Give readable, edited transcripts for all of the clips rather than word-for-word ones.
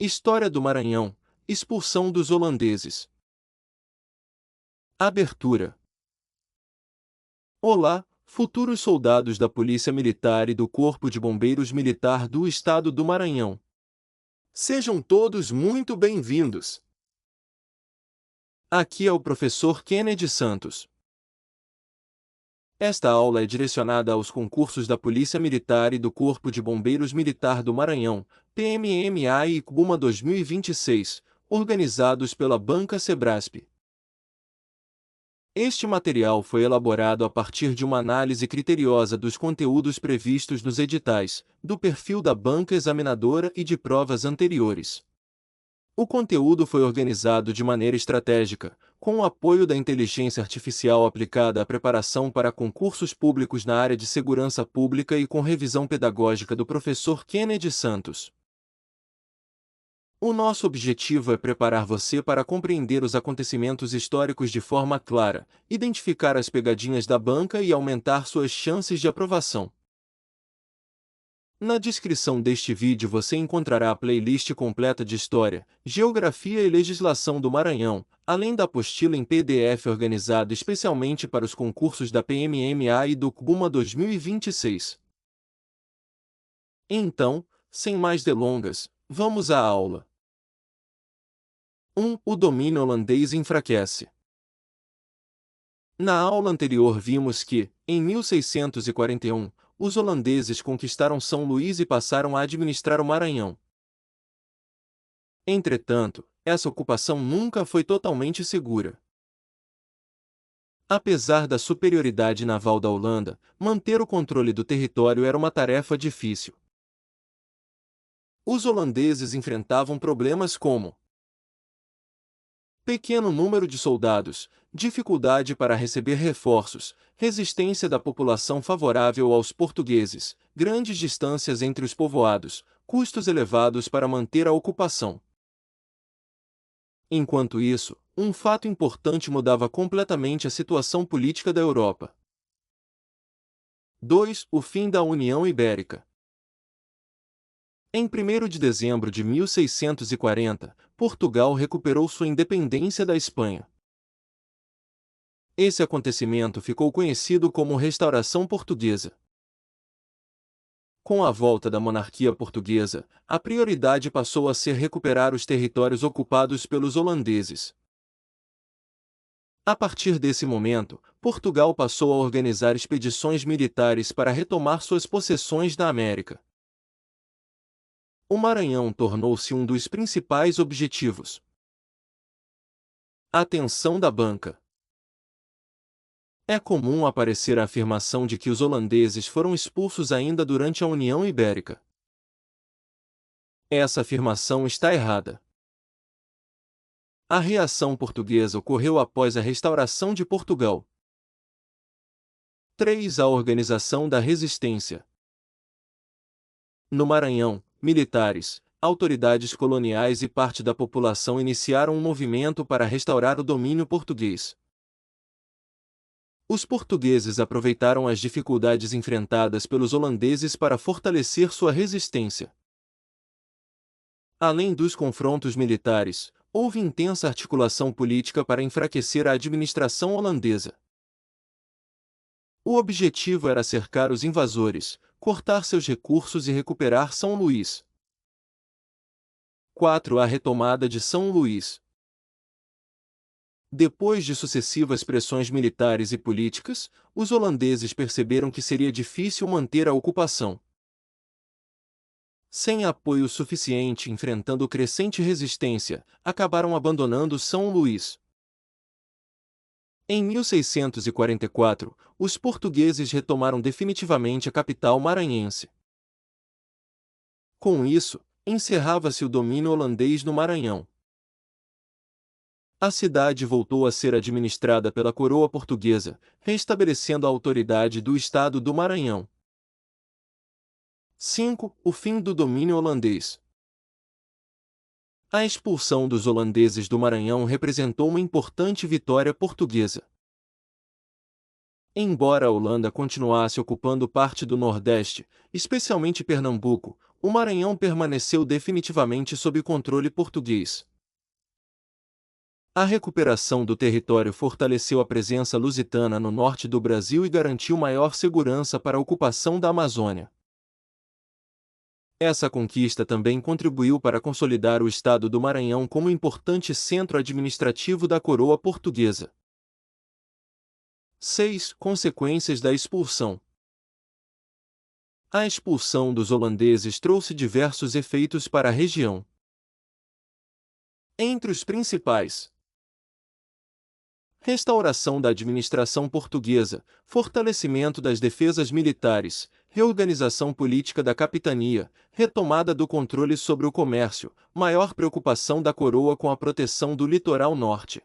História do Maranhão, expulsão dos holandeses. Abertura. Olá, futuros soldados da Polícia Militar e do Corpo de Bombeiros Militar do Estado do Maranhão. Sejam todos muito bem-vindos. Aqui é o professor Kennedy Santos. Esta aula é direcionada aos concursos da Polícia Militar e do Corpo de Bombeiros Militar do Maranhão, PMMA e CBUMA 2026, organizados pela Banca Sebrasp. Este material foi elaborado a partir de uma análise criteriosa dos conteúdos previstos nos editais, do perfil da banca examinadora e de provas anteriores. O conteúdo foi organizado de maneira estratégica, com o apoio da inteligência artificial aplicada à preparação para concursos públicos na área de segurança pública e com revisão pedagógica do professor Kennedy Santos. O nosso objetivo é preparar você para compreender os acontecimentos históricos de forma clara, identificar as pegadinhas da banca e aumentar suas chances de aprovação. Na descrição deste vídeo você encontrará a playlist completa de História, Geografia e Legislação do Maranhão, além da apostila em PDF organizada especialmente para os concursos da PMMA e do CBUMA 2026. Então, sem mais delongas, vamos à aula. 1. O domínio holandês enfraquece. Na aula anterior vimos que, em 1641, os holandeses conquistaram São Luís e passaram a administrar o Maranhão. Entretanto, essa ocupação nunca foi totalmente segura. Apesar da superioridade naval da Holanda, manter o controle do território era uma tarefa difícil. Os holandeses enfrentavam problemas como pequeno número de soldados, dificuldade para receber reforços, resistência da população favorável aos portugueses, grandes distâncias entre os povoados, custos elevados para manter a ocupação. Enquanto isso, um fato importante mudava completamente a situação política da Europa. 2. O fim da União Ibérica. Em 1º de dezembro de 1640, Portugal recuperou sua independência da Espanha. Esse acontecimento ficou conhecido como Restauração Portuguesa. Com a volta da monarquia portuguesa, a prioridade passou a ser recuperar os territórios ocupados pelos holandeses. A partir desse momento, Portugal passou a organizar expedições militares para retomar suas possessões na América. O Maranhão tornou-se um dos principais objetivos. Atenção da banca. É comum aparecer a afirmação de que os holandeses foram expulsos ainda durante a União Ibérica. Essa afirmação está errada. A reação portuguesa ocorreu após a restauração de Portugal. 3. A organização da resistência. No Maranhão, militares, autoridades coloniais e parte da população iniciaram um movimento para restaurar o domínio português. Os portugueses aproveitaram as dificuldades enfrentadas pelos holandeses para fortalecer sua resistência. Além dos confrontos militares, houve intensa articulação política para enfraquecer a administração holandesa. O objetivo era cercar os invasores, cortar seus recursos e recuperar São Luís. 4. A retomada de São Luís. Depois de sucessivas pressões militares e políticas, os holandeses perceberam que seria difícil manter a ocupação. Sem apoio suficiente enfrentando crescente resistência, acabaram abandonando São Luís. Em 1644, os portugueses retomaram definitivamente a capital maranhense. Com isso, encerrava-se o domínio holandês no Maranhão. A cidade voltou a ser administrada pela coroa portuguesa, restabelecendo a autoridade do Estado do Maranhão. 5. O fim do domínio holandês. A expulsão dos holandeses do Maranhão representou uma importante vitória portuguesa. Embora a Holanda continuasse ocupando parte do Nordeste, especialmente Pernambuco, o Maranhão permaneceu definitivamente sob controle português. A recuperação do território fortaleceu a presença lusitana no norte do Brasil e garantiu maior segurança para a ocupação da Amazônia. Essa conquista também contribuiu para consolidar o estado do Maranhão como importante centro administrativo da coroa portuguesa. 6. Consequências da expulsão. A expulsão dos holandeses trouxe diversos efeitos para a região. Entre os principais: restauração da administração portuguesa, fortalecimento das defesas militares, reorganização política da capitania, retomada do controle sobre o comércio, maior preocupação da coroa com a proteção do litoral norte.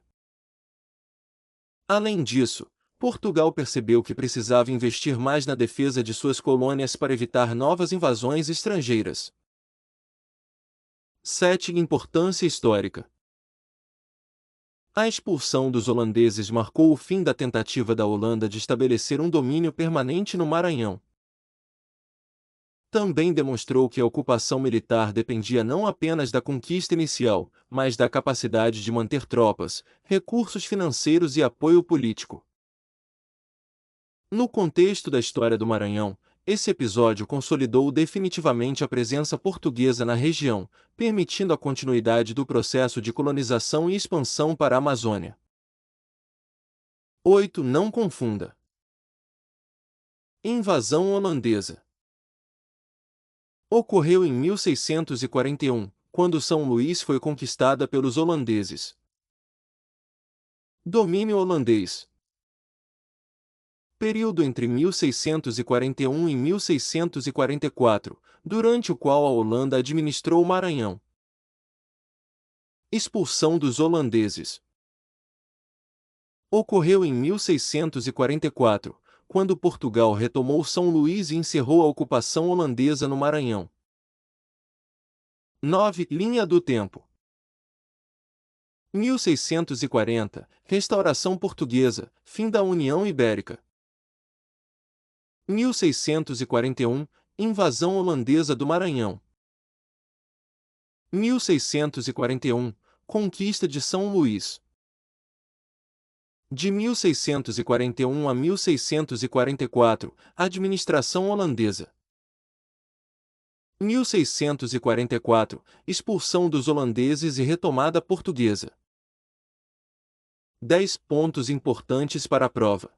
Além disso, Portugal percebeu que precisava investir mais na defesa de suas colônias para evitar novas invasões estrangeiras. 7. Importância histórica. A expulsão dos holandeses marcou o fim da tentativa da Holanda de estabelecer um domínio permanente no Maranhão. Também demonstrou que a ocupação militar dependia não apenas da conquista inicial, mas da capacidade de manter tropas, recursos financeiros e apoio político. No contexto da história do Maranhão, esse episódio consolidou definitivamente a presença portuguesa na região, permitindo a continuidade do processo de colonização e expansão para a Amazônia. 8. Não confunda. Invasão holandesa. Ocorreu em 1641, quando São Luís foi conquistada pelos holandeses. Domínio holandês. Período entre 1641 e 1644, durante o qual a Holanda administrou o Maranhão. Expulsão dos holandeses. Ocorreu em 1644, quando Portugal retomou São Luís e encerrou a ocupação holandesa no Maranhão. 9. Linha do tempo. 1640, Restauração Portuguesa, fim da União Ibérica. 1641, Invasão holandesa do Maranhão. 1641, Conquista de São Luís. De 1641 a 1644, Administração holandesa. 1644, Expulsão dos holandeses e retomada portuguesa. 10 pontos importantes para a prova.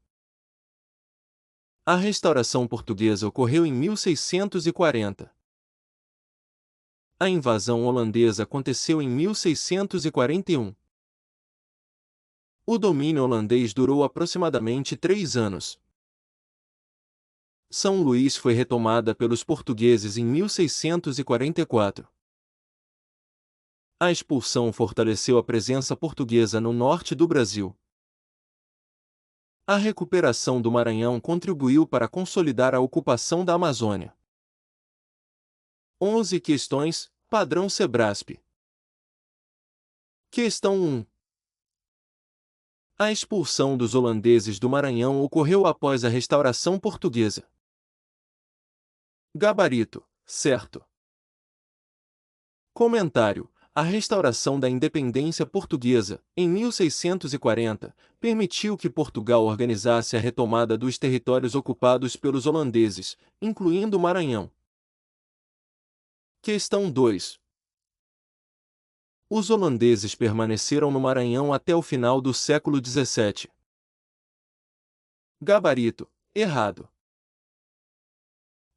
A restauração portuguesa ocorreu em 1640. A invasão holandesa aconteceu em 1641. O domínio holandês durou aproximadamente 3 anos. São Luís foi retomada pelos portugueses em 1644. A expulsão fortaleceu a presença portuguesa no norte do Brasil. A recuperação do Maranhão contribuiu para consolidar a ocupação da Amazônia. 11 questões, padrão Sebrasp. Questão 1. A expulsão dos holandeses do Maranhão ocorreu após a restauração portuguesa. Gabarito, certo. Comentário. A restauração da independência portuguesa, em 1640, permitiu que Portugal organizasse a retomada dos territórios ocupados pelos holandeses, incluindo o Maranhão. Questão 2. Os holandeses permaneceram no Maranhão até o final do século XVII. Gabarito, errado.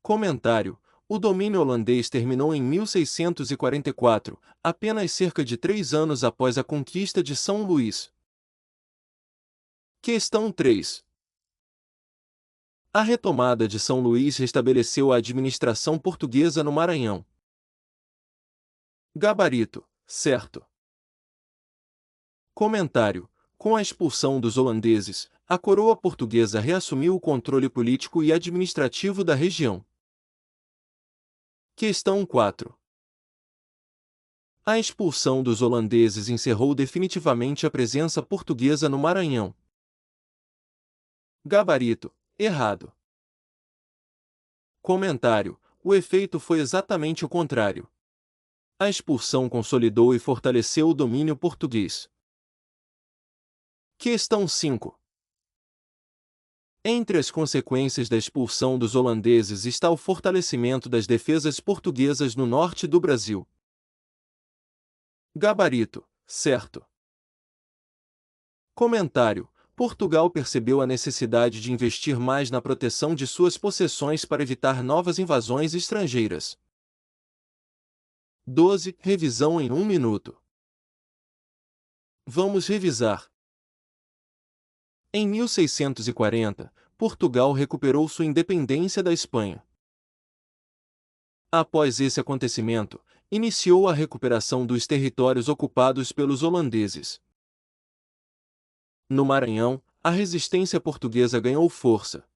Comentário. O domínio holandês terminou em 1644, apenas cerca de 3 anos após a conquista de São Luís. Questão 3. A retomada de São Luís restabeleceu a administração portuguesa no Maranhão. Gabarito, certo. Comentário. Com a expulsão dos holandeses, a coroa portuguesa reassumiu o controle político e administrativo da região. Questão 4. A expulsão dos holandeses encerrou definitivamente a presença portuguesa no Maranhão. Gabarito, errado. Comentário. o efeito foi exatamente o contrário. A expulsão consolidou e fortaleceu o domínio português. Questão 5. Entre as consequências da expulsão dos holandeses está o fortalecimento das defesas portuguesas no norte do Brasil. Gabarito, certo. Comentário: Portugal percebeu a necessidade de investir mais na proteção de suas possessões para evitar novas invasões estrangeiras. 12. Revisão em 1 minuto. Vamos revisar. Em 1640, Portugal recuperou sua independência da Espanha. Após esse acontecimento, iniciou a recuperação dos territórios ocupados pelos holandeses. No Maranhão, a resistência portuguesa ganhou força.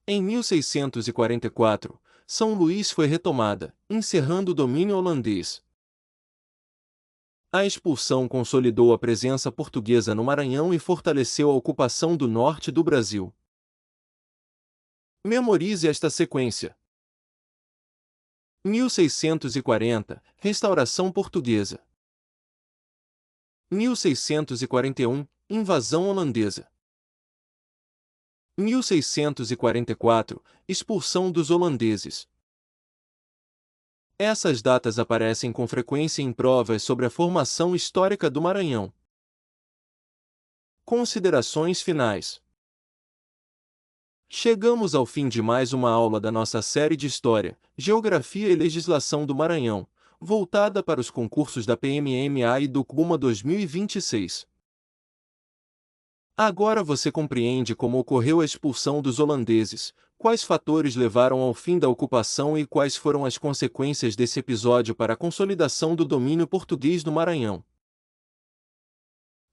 Em 1644, São Luís foi retomada, encerrando o domínio holandês. A expulsão consolidou a presença portuguesa no Maranhão e fortaleceu a ocupação do norte do Brasil. Memorize esta sequência. 1640, Restauração Portuguesa. 1641, Invasão holandesa. 1644, Expulsão dos holandeses. Essas datas aparecem com frequência em provas sobre a formação histórica do Maranhão. Considerações finais. Chegamos ao fim de mais uma aula da nossa série de História, Geografia e Legislação do Maranhão, voltada para os concursos da PMMA e do CUMA 2026. Agora você compreende como ocorreu a expulsão dos holandeses, quais fatores levaram ao fim da ocupação e quais foram as consequências desse episódio para a consolidação do domínio português no Maranhão.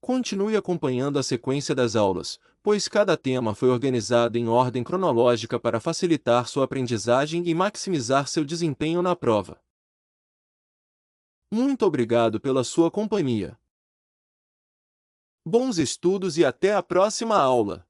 Continue acompanhando a sequência das aulas, pois cada tema foi organizado em ordem cronológica para facilitar sua aprendizagem e maximizar seu desempenho na prova. Muito obrigado pela sua companhia. Bons estudos e até a próxima aula!